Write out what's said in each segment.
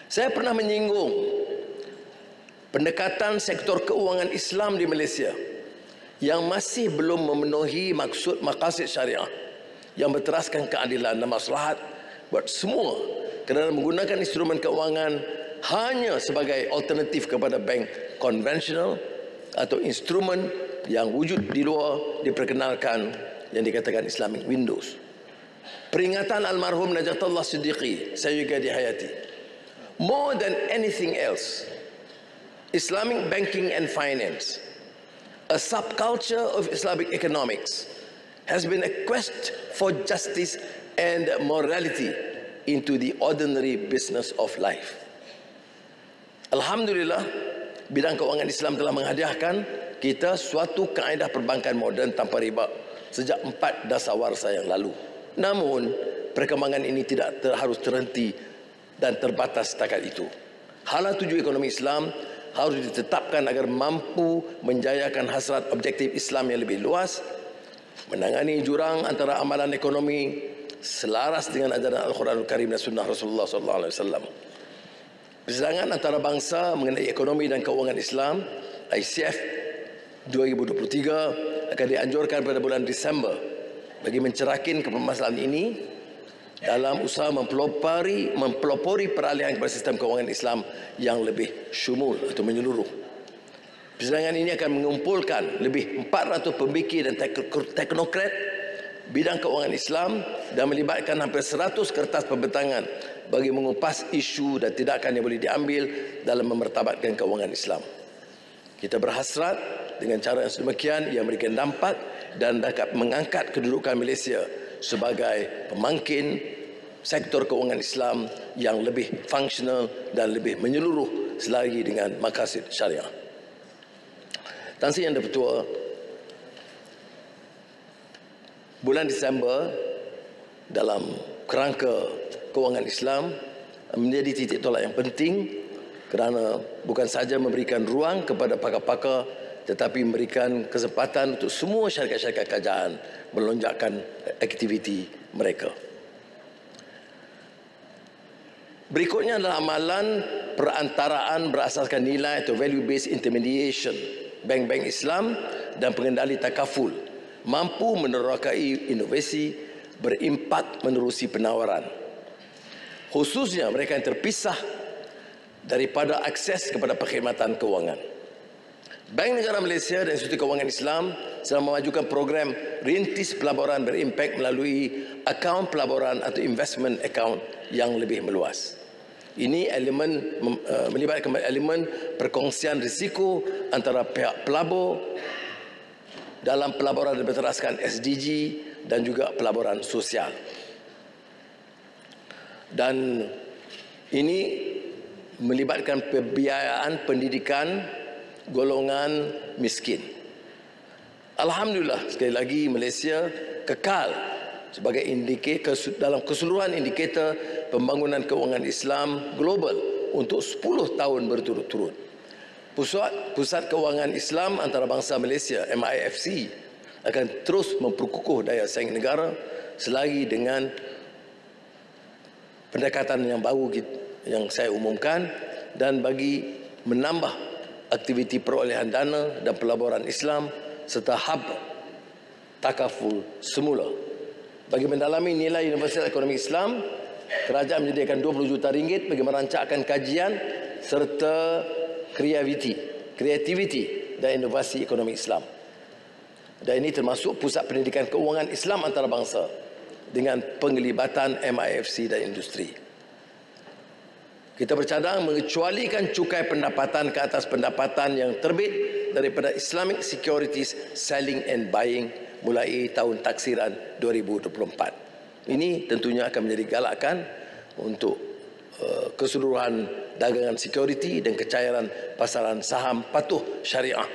Saya pernah menyinggung pendekatan sektor keuangan Islam di Malaysia yang masih belum memenuhi maqasid syariah yang berteraskan keadilan dan maslahat buat semua, kerana menggunakan instrumen keuangan hanya sebagai alternatif kepada bank konvensional atau instrumen yang wujud di luar diperkenalkan yang dikatakan Islamic Windows. Peringatan almarhum Najatullah Siddiqui saya juga dihayati. More than anything else, Islamic banking and finance, a subculture of Islamic economics, has been a quest for justice and morality into the ordinary business of life. Alhamdulillah, bidang keuangan Islam telah menghadiahkan kita suatu kaedah perbankan moden tanpa riba sejak 4 dasawarsa yang lalu. Namun, perkembangan ini tidak harus terhenti dan terbatas setakat itu. Hala tuju ekonomi Islam harus ditetapkan agar mampu menjayakan hasrat objektif Islam yang lebih luas, menangani jurang antara amalan ekonomi selaras dengan ajaran Al-Quranul Karim dan Sunnah Rasulullah SAW. Persidangan antara bangsa mengenai ekonomi dan keuangan Islam ICF 2023 akan dianjurkan pada bulan Disember bagi mencerahkan permasalahan ini dalam usaha mempelopori peralihan kepada sistem keuangan Islam yang lebih syumul atau menyeluruh. Persidangan ini akan mengumpulkan lebih 400 pemikir dan teknokrat bidang keuangan Islam dan melibatkan hampir 100 kertas pembentangan bagi mengupas isu dan tindakan yang boleh diambil dalam memertabatkan keuangan Islam. Kita berhasrat dengan cara yang sedemikian yang memberikan dampak dan dapat mengangkat kedudukan Malaysia sebagai pemangkin sektor keuangan Islam yang lebih fungsional dan lebih menyeluruh selagi dengan maqasid syariah. Tan Sri Yang Di-Pertua, bulan Disember dalam kerangka keuangan Islam menjadi titik tolak yang penting kerana bukan sahaja memberikan ruang kepada pakar-pakar tetapi memberikan kesempatan untuk semua syarikat-syarikat kerajaan melonjakkan aktiviti mereka. Berikutnya adalah amalan perantaraan berasaskan nilai atau value-based intermediation. Bank-bank Islam dan pengendali takaful mampu menerokai inovasi berimpak menerusi penawaran. Khususnya mereka yang terpisah daripada akses kepada perkhidmatan keuangan. Bank Negara Malaysia dan Institut Kewangan Islam sedang memajukan program rintis pelaburan berimpak melalui akaun pelaburan atau investment account yang lebih meluas. Ini melibatkan elemen perkongsian risiko antara pihak pelabur dalam pelaburan yang berteraskan SDG dan juga pelaburan sosial. Dan ini melibatkan pembiayaan pendidikan golongan miskin. Alhamdulillah, sekali lagi Malaysia kekal sebagai indikator dalam keseluruhan indikator pembangunan keuangan Islam global untuk 10 tahun berturut-turut. Pusat Kewangan Islam Antarabangsa Malaysia MIFC akan terus memperkukuh daya saing negara selagi dengan pendekatan yang baru yang saya umumkan dan bagi menambah aktiviti perolehan dana dan pelaburan Islam serta hub takaful semula. Bagi mendalami nilai Universiti Ekonomi Islam, kerajaan menyediakan 20 juta ringgit bagi merancangkan kajian serta kreativiti dan inovasi ekonomi Islam. Dan ini termasuk pusat pendidikan keuangan Islam antarabangsa dengan penglibatan MIFC dan industri. Kita bercadang mengecualikan cukai pendapatan ke atas pendapatan yang terbit daripada Islamic Securities Selling and Buying mulai tahun taksiran 2024. Ini tentunya akan menjadi galakan untuk keseluruhan dagangan security dan kecairan pasaran saham patuh syariah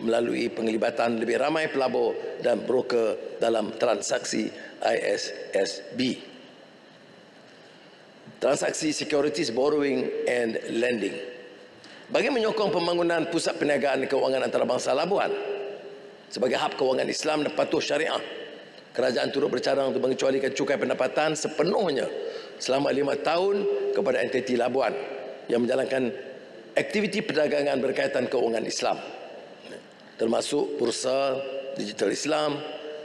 melalui penglibatan lebih ramai pelabur dan broker dalam transaksi ISSB. Transaksi securities borrowing and lending. Bagi menyokong pembangunan pusat perniagaan dan keuangan antarabangsa Labuan sebagai hub keuangan Islam dan patuh syariah, kerajaan turut bercadang untuk mengecualikan cukai pendapatan sepenuhnya selama 5 tahun kepada entiti labuan yang menjalankan aktiviti perdagangan berkaitan keuangan Islam, termasuk bursa digital Islam,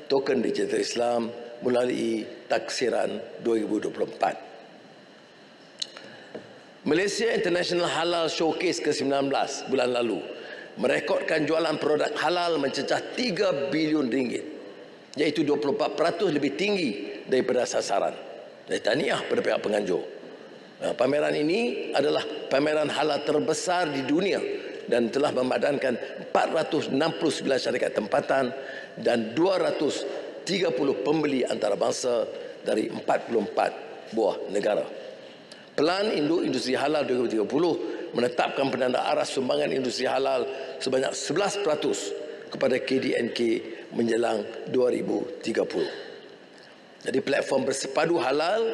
token digital Islam melalui taksiran 2024. Malaysia International Halal Showcase ke-19 bulan lalu merekodkan jualan produk halal mencecah 3 bilion ringgit, iaitu 24% lebih tinggi daripada sasaran. Tahniah pada pihak penganjur. Pameran ini adalah pameran halal terbesar di dunia dan telah memadankan 469 syarikat tempatan dan 230 pembeli antarabangsa dari 44 buah negara. Pelan Induk Industri Halal 2030 menetapkan penanda aras sumbangan industri halal sebanyak 11% kepada KDNK menjelang 2030. Jadi platform bersepadu halal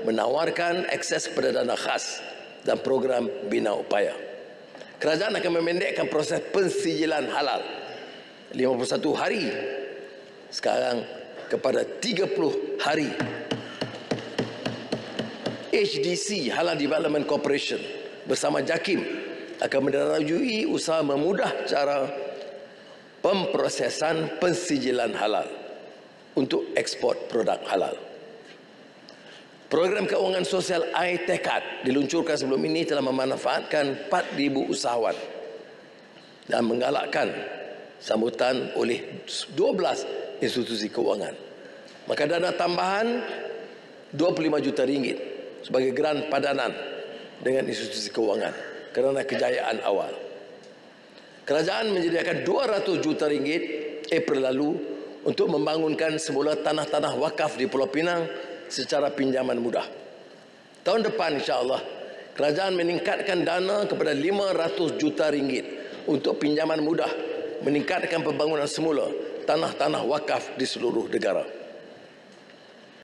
menawarkan akses kepada dana khas dan program bina upaya. Kerajaan akan memendekkan proses pensijilan halal 51 hari sekarang kepada 30 hari. HDC, Halal Development Corporation, bersama JAKIM akan menderajui usaha memudah cara pemprosesan pensijilan halal untuk ekspor produk halal. Program keuangan sosial iTekad diluncurkan sebelum ini telah memanfaatkan 4,000 usahawan dan menggalakkan sambutan oleh 12 institusi keuangan. Maka dana tambahan 25 juta ringgit sebagai geran padanan dengan institusi keuangan kerana kejayaan awal. Kerajaan menyediakan 200 juta ringgit April lalu untuk membangunkan semula tanah-tanah wakaf di Pulau Pinang secara pinjaman mudah. Tahun depan insya-Allah kerajaan meningkatkan dana kepada 500 juta ringgit untuk pinjaman mudah meningkatkan pembangunan semula tanah-tanah wakaf di seluruh negara.